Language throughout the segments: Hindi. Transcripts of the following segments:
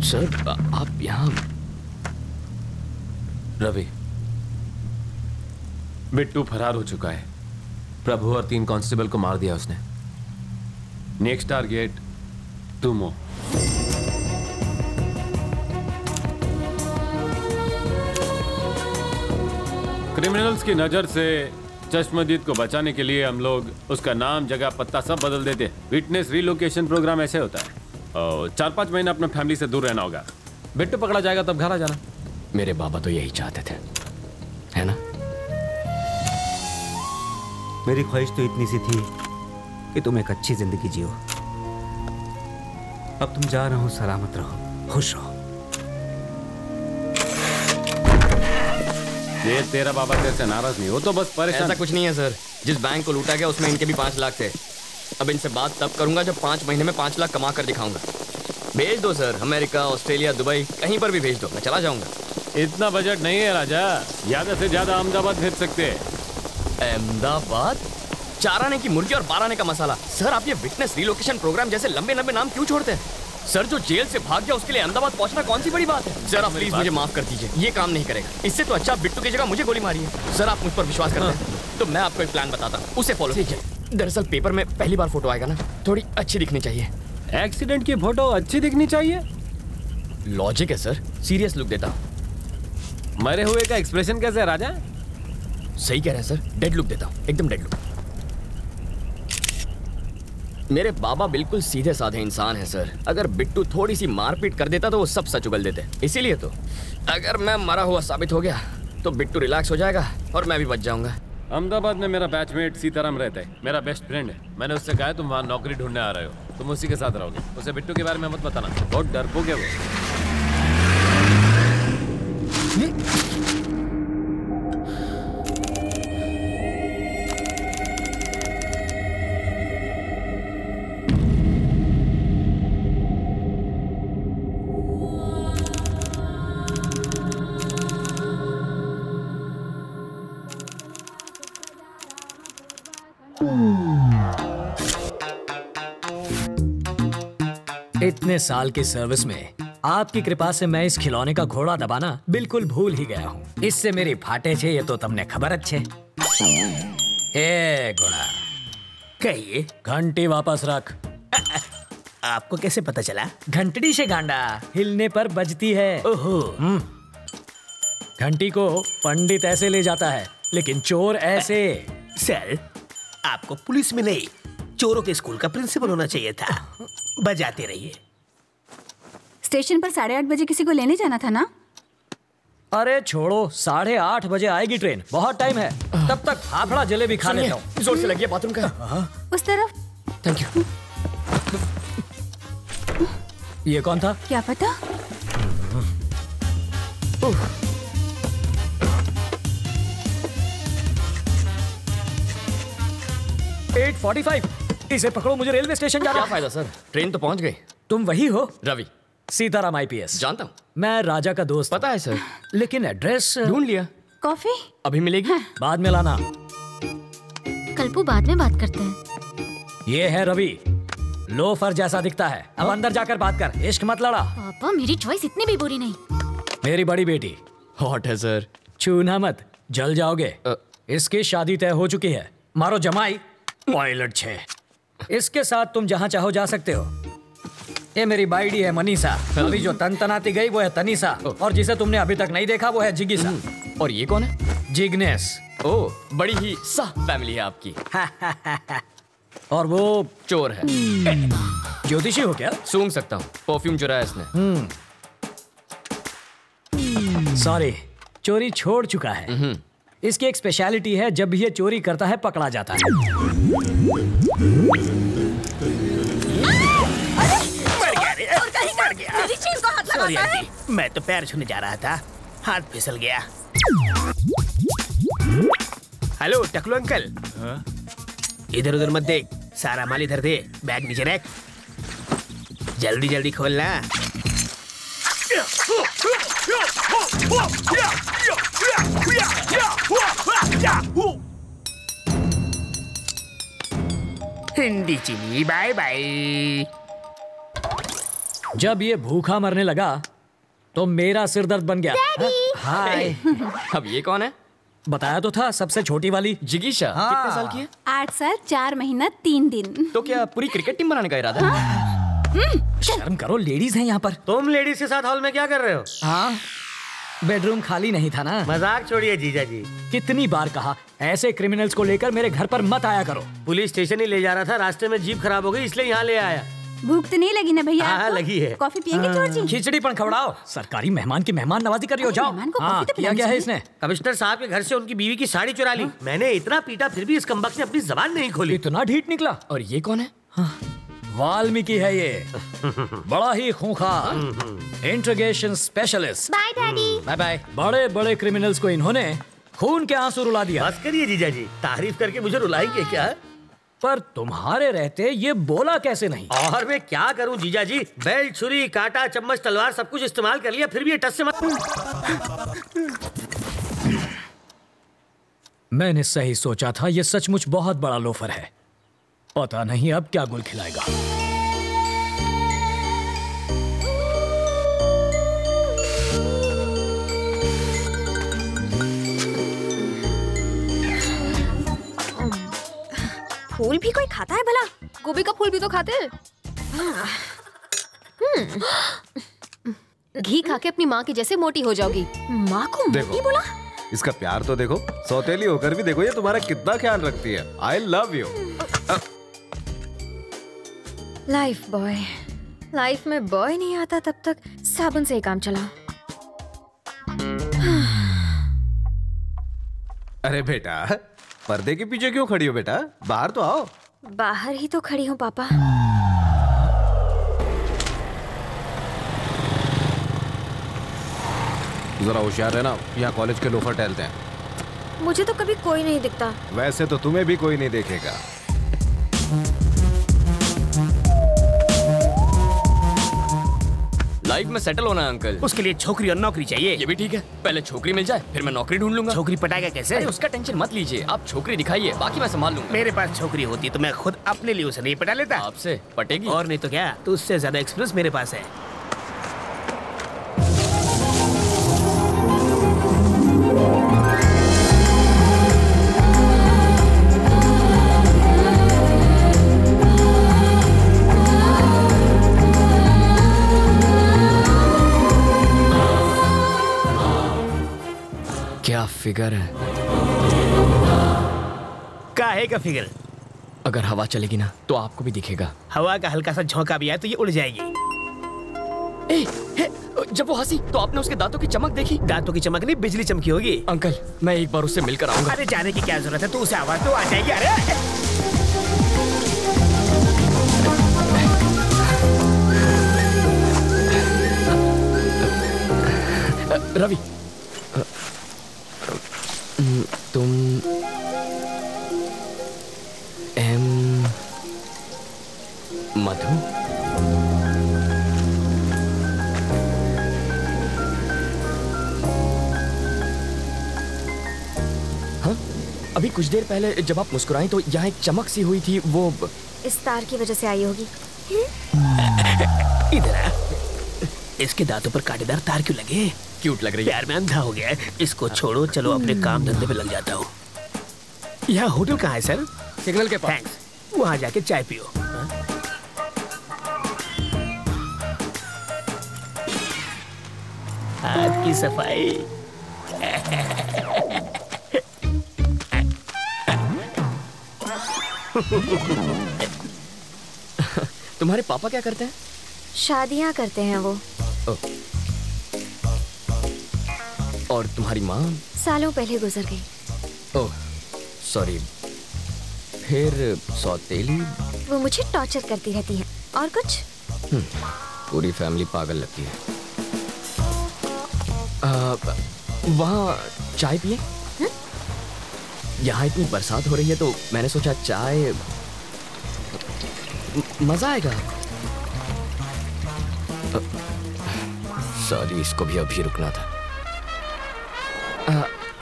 सर आप यहाँ? रवि, बिट्टू फरार हो चुका है। प्रभु और 3 कांस्टेबल को मार दिया उसने। नेक्स्ट टारगेट तुम हो। क्रिमिनल्स की नजर से चश्मदीद को बचाने के लिए हम लोग उसका नाम, जगह, पत्ता सब बदल देते हैं। विटनेस रिलोकेशन प्रोग्राम ऐसे होता है। 4-5 महीने अपने फैमिली से दूर रहना होगा। बिट्टू पकड़ा जाएगा तब घर आ जाना। मेरे बाबा तो यही चाहते थे, है ना? मेरी ख्वाहिश तो इतनी सी थी कि तुम एक अच्छी जिंदगी जियो। अब तुम जा रहे हो, सलामत रहो, खुश रहो। ये तेरा बाबा तेरे से नाराज नहीं हो तो बस परेशान। ऐसा कुछ नहीं है सर। जिस बैंक को लूटा गया उसमें इनके भी 5 लाख थे। अब इनसे बात तब करूंगा जब 5 महीने में 5 लाख कमा कर दिखाऊंगा। भेज दो सर, अमेरिका, ऑस्ट्रेलिया, दुबई, कहीं पर भी भेज दो, मैं चला जाऊंगा। इतना बजट नहीं है राजा, ज्यादा से ज्यादा अहमदाबाद भेज सकते हैं। अहमदाबाद? 4 आने की मुर्गी और 12 आने का मसाला। सर आप ये विटनेस रिलोकेशन प्रोग्राम जैसे लंबे लंबे नाम क्यों छोड़ते हैं? सर जो जेल से भाग गया उसके लिए अहमदाबाद पहुंचना कौन सी बड़ी बात है? सर आप प्लीज मुझे माफ कर दीजिए, ये काम नहीं करेगा। इससे तो अच्छा बिट्टू की जगह मुझे गोली मारी है। सर आप मुझ पर विश्वास करते हैं तो मैं आपको एक प्लान बताता हूँ, उसे फॉलो कीजिए। दरअसल पेपर में पहली बार फोटो आएगा ना, थोड़ी अच्छी दिखनी चाहिए। एक्सीडेंट की फोटो अच्छी दिखनी चाहिए? लॉजिक है सर, सीरियस लुक देता हूँ। मरे हुए का एक्सप्रेशन कैसे है राजा? सही कह रहे हैं सर, डेड लुक देता हूँ, एकदम डेड लुक। मेरे बाबा बिल्कुल सीधे साधे इंसान हैं सर। अगर बिट्टू थोड़ी सी मारपीट कर देता तो वो सब सच उगल देते। इसीलिए तो अगर मैं मरा हुआ साबित हो गया तो बिट्टू रिलैक्स हो जाएगा और मैं भी बच जाऊंगा। अहमदाबाद में मेरा बैचमेट सीताराम रहता है, मेरा बेस्ट फ्रेंड है। मैंने उससे कहा तुम वहाँ नौकरी ढूंढने आ रहे हो, तुम उसी के साथ रहोगे। उसे बिट्टू के बारे में मत बताना, बहुत डरपोक है वो। इतने साल की सर्विस में आपकी कृपा से मैं इस खिलौने का घोड़ा दबाना बिल्कुल भूल ही गया हूँ। इससे मेरी फाटे छे ये तो तुमने खबर अच्छे। ए घोड़ा, कहिए। घंटी वापस रख। आपको कैसे पता चला? घंटड़ी से गांडा हिलने पर बजती है। ओहो। घंटी को पंडित ऐसे ले जाता है लेकिन चोर ऐसे। सर आपको पुलिस में नहीं, चोरों के स्कूल का प्रिंसिपल होना चाहिए था। बजाते रहिए। स्टेशन पर 8:30 बजे किसी को लेने जाना था ना? अरे छोड़ो, 8:30 बजे आएगी ट्रेन, बहुत टाइम है। तब तक फाफड़ा जलेबी खा लेता हूँ। जोर से लगी बाथरूम का। उस तरफ। Thank you. ये कौन था? क्या पता। 8:45। इसे पकड़ो, मुझे रेलवे स्टेशन जाना। क्या फायदा सर, ट्रेन तो पहुंच गई। तुम वही हो? रवि। सीताराम IPS। जानता हूँ। मैं राजा का दोस्त। पता है सर, लेकिन एड्रेस ढूंढ लिया। कॉफी अभी मिलेगी? हाँ। बाद में लाना। कल्पू बाद में बात करते हैं। ये है रवि, लोफर जैसा दिखता है। अब अंदर जाकर बात कर, इश्क मत लड़ा। पापा मेरी चॉइस इतनी भी बुरी नहीं। मेरी बड़ी बेटी हॉट है सर। छूना मत, जल जाओगे। इसकी शादी तय हो चुकी है। मारो जमाई पायलट 6। इसके साथ तुम जहां चाहो जा सकते हो। ये मेरी बाइडी है मनीषा। अभी जो तनतनाती गई वो है तनीषा, और जिसे तुमने अभी तक नहीं देखा वो है जिगिसा। और ये कौन है? जिग्नेस। ओह, बड़ी ही सा फैमिली है आपकी। और वो चोर है। ज्योतिषी हो क्या? सूंघ सकता हूँ, परफ्यूम चुराया इसने। सॉरी, चोरी छोड़ चुका है। इसकी एक स्पेशलिटी है, जब भी ये चोरी करता है पकड़ा जाता है। मर गया। मेरी चीज को हाथ सॉरी आंटी, मैं तो पैर छूने जा रहा था, हाथ फिसल गया। हेलो टकलू अंकल। इधर उधर मत देख, सारा माल इधर दे, बैग नीचे रख। जल्दी जल्दी खोलना। हिंदी चीनी बाय बाय। जब ये भूखा मरने लगा तो मेरा सिर दर्द बन गया। हाय। अब ये कौन है? बताया तो था, सबसे छोटी वाली जिगीशा। कितने साल की है? 8 साल 4 महीना 3 दिन। तो क्या पूरी क्रिकेट टीम बनाने का इरादा है? शर्म करो, लेडीज हैं यहाँ पर। तुम लेडीज के साथ हॉल में क्या कर रहे हो? हाँ, बेडरूम खाली नहीं था ना। मजाक छोड़िए जीजा जी। कितनी बार कहा ऐसे क्रिमिनल्स को लेकर मेरे घर पर मत आया करो। पुलिस स्टेशन ही ले जा रहा था, रास्ते में जीप खराब हो गई इसलिए यहाँ ले आया। भूख तो नहीं लगी ना भैया? हाँ, आपको? लगी है। कॉफी पियेंगे चोर जी? खिचड़ी पण खवड़ाओ। सरकारी मेहमान की मेहमान नवाजी कर रही हो, जाओ। मेहमान को हाँ, कॉफी तो किया पिलानी क्या है चाहिए। इसने? कमिश्नर साहब के घर से उनकी बीवी की साड़ी चुरा ली। मैंने इतना पीटा फिर भी इस कमबख्त ने अपनी जबान नहीं खोली। इतना ढीठ निकला। और ये कौन है? वाल्मीकि है ये। बड़ा ही खूंखार interrogation specialist. Bye daddy. Bye bye. बड़े बड़े क्रिमिनल्स को इन्होंने खून के आंसू रुला दिया। बस करिए जीजा जी, तारीफ करके मुझे रुलाएंगे क्या? पर तुम्हारे रहते ये बोला कैसे नहीं? और मैं क्या करूं जीजा जी, बेल्ट, छुरी, कांटा, चम्मच, तलवार सब कुछ इस्तेमाल कर लिया, फिर भी ये टस से मत। मैंने सही सोचा था, ये सचमुच बहुत बड़ा लोफर है। पता नहीं अब क्या गुल खिलाएगा। फूल भी कोई खाता है भला? गोभी का फूल भी तो खाते हैं। घी खा के अपनी माँ की जैसे मोटी हो जाओगी। माँ को मोटी बोला? इसका प्यार तो देखो, सौतेली होकर भी देखो ये तुम्हारा कितना ख्याल रखती है। I love you. Life boy. Life में बॉय नहीं आता तब तक साबुन से ही काम चला। अरे बेटा, पर्दे के पीछे क्यों खड़ी हो बेटा? बाहर तो आओ। बाहर ही तो खड़ी हूँ पापा। जरा होशियार रहना, यहाँ कॉलेज के लोफर टहलते हैं। मुझे तो कभी कोई नहीं दिखता। वैसे तो तुम्हें भी कोई नहीं देखेगा। लाइफ में सेटल होना है अंकल। उसके लिए छोकरी और नौकरी चाहिए। ये भी ठीक है, पहले छोकरी मिल जाए फिर मैं नौकरी ढूंढ लूंगा। छोकरी पटाएगा कैसे? अरे उसका टेंशन मत लीजिए, आप छोकरी दिखाइए, बाकी मैं संभाल लूंगा। मेरे पास छोकरी होती तो मैं खुद अपने लिए उसे नहीं पटा लेता। आपसे पटेगी? और नहीं तो क्या, तो उससे ज्यादा एक्सपीरियंस मेरे पास है। क्या फिगर है? काहे का फिगर? अगर हवा चलेगी ना तो आपको भी दिखेगा। हवा का हल्का सा झोंका भी आए तो ये उड़ जाएगी। जब वो हंसी तो आपने उसके दांतों की चमक देखी? दांतों की चमक नहीं, बिजली चमकी होगी। अंकल मैं एक बार उससे मिलकर आऊंगा। अरे जाने की क्या जरूरत है, तू उसे आवाज तो आ जाएगी। अरे रवि, तुम मधु? हाँ, अभी कुछ देर पहले जब आप मुस्कुराई तो यहाँ एक चमक सी हुई थी, वो इस तार की वजह से आई होगी। इधर आ। इसके दांतों पर कांटेदार तार क्यों लगे? क्यूट लग रही है। प्यार में अंधा हो गया है। इसको छोड़ो, चलो अपने काम धंधे पे लग जाता हूँ। यहाँ होटल कहाँ है सर? सिग्नल के पास। थैंक्स। वहाँ जाके चाय पियो। हाथ की सफाई। तुम्हारे पापा क्या करते हैं? शादियाँ करते हैं वो। और तुम्हारी माँ? सालों पहले गुजर गई। Oh sorry. फिर सौतेली? वो मुझे टॉर्चर करती रहती है। और कुछ? पूरी फैमिली पागल लगती है। वहाँ चाय पिए? यहाँ इतनी बरसात हो रही है तो मैंने सोचा चाय मजा आएगा। सॉरी, इसको भी अभी रुकना था।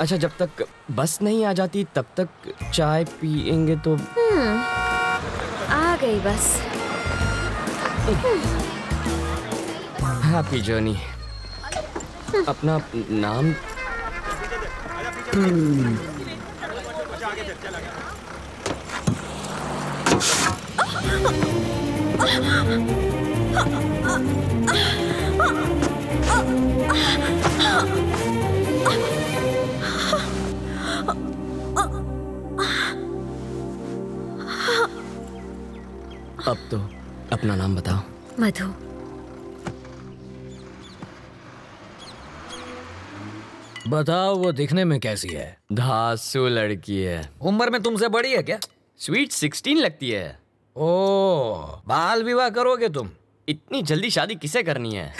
अच्छा, जब तक बस नहीं आ जाती तब तक चाय पिएंगे तो? आ गई बस। Happy journey. अपना नाम अब तो अपना नाम बताओ। मधु। बताओ वो दिखने में कैसी है? धांसू लड़की है। उम्र में तुमसे बड़ी है क्या? स्वीट 16 लगती है। ओ, बाल विवाह करोगे तुम? इतनी जल्दी शादी किसे करनी है?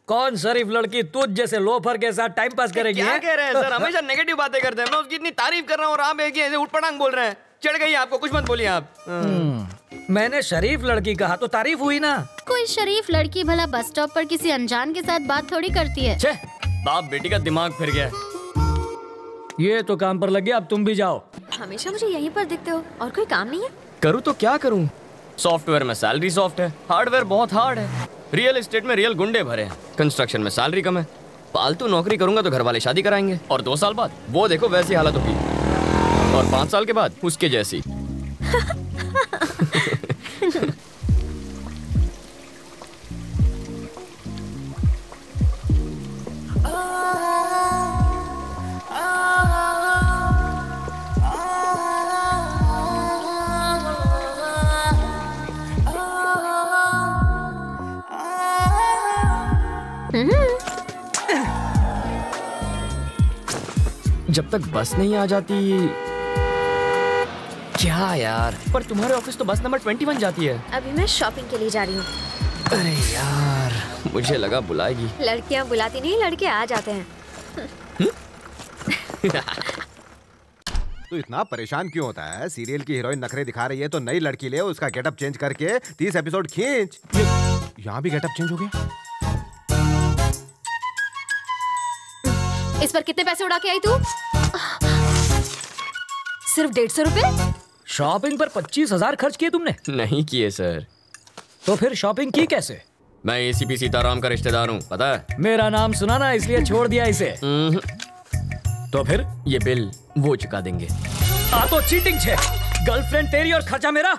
कौन शरीफ लड़की तुझ जैसे लोफर के साथ टाइम पास करेगी? क्या कह रहे हैं सर? हमेशा नेगेटिव बातें करते हैं। मैं उसकी इतनी तारीफ कर रहा हूँ और आप एक ही ऐसे उठपटांग बोल रहे हैं। चढ़ गई आपको, कुछ मत बोलिए आप। मैंने शरीफ लड़की कहा तो तारीफ हुई ना। कोई शरीफ लड़की भला बस स्टॉप पर किसी अनजान के साथ बात थोड़ी करती है। छे, बाप बेटी का दिमाग फिर गया। ये तो काम पर लग गया, अब तुम भी जाओ। हमेशा मुझे यहीं पर दिखते हो, और कोई काम नहीं है? करूँ तो क्या करूँ? सॉफ्टवेयर में सैलरी सॉफ्ट है, हार्डवेयर बहुत हार्ड है, रियल एस्टेट में रियल गुंडे भरे हैं, कंस्ट्रक्शन में सैलरी कम है। फालतू नौकरी करूंगा तो घर वाले शादी कराएंगे और 2 साल बाद वो देखो वैसी हालत होगी, और 5 साल के बाद उसके जैसी। जब तक बस नहीं आ जाती। क्या यार, पर तुम्हारे ऑफिस तो बस नंबर 21 जाती है। अभी मैं शॉपिंग के लिए जा रही हूँ। अरे यार, मुझे लगा बुलाएगी। लड़कियाँ बुलाती नहीं, लड़के आ जाते हैं। तू इतना परेशान क्यों होता है? सीरियल की हीरोइन नखरे दिखा रही है तो नई लड़की ले, उसका गेटअप चेंज करके 30 एपिसोड खींच। यहाँ भी गेटअप चेंज हो गया। इस पर कितने पैसे उड़ा के आई तू? सिर्फ 150 रुपए? शॉपिंग पर 25,000 खर्च किए तुमने? नहीं किए सर। तो फिर शॉपिंग की कैसे? मैं एसीपी सीताराम का रिश्तेदार हूँ, पता है? मेरा नाम सुना ना, इसलिए छोड़ दिया इसे। तो फिर ये बिल वो चुका देंगे। आ तो चीटिंग छे। गर्लफ्रेंड तेरी और खर्चा मेरा।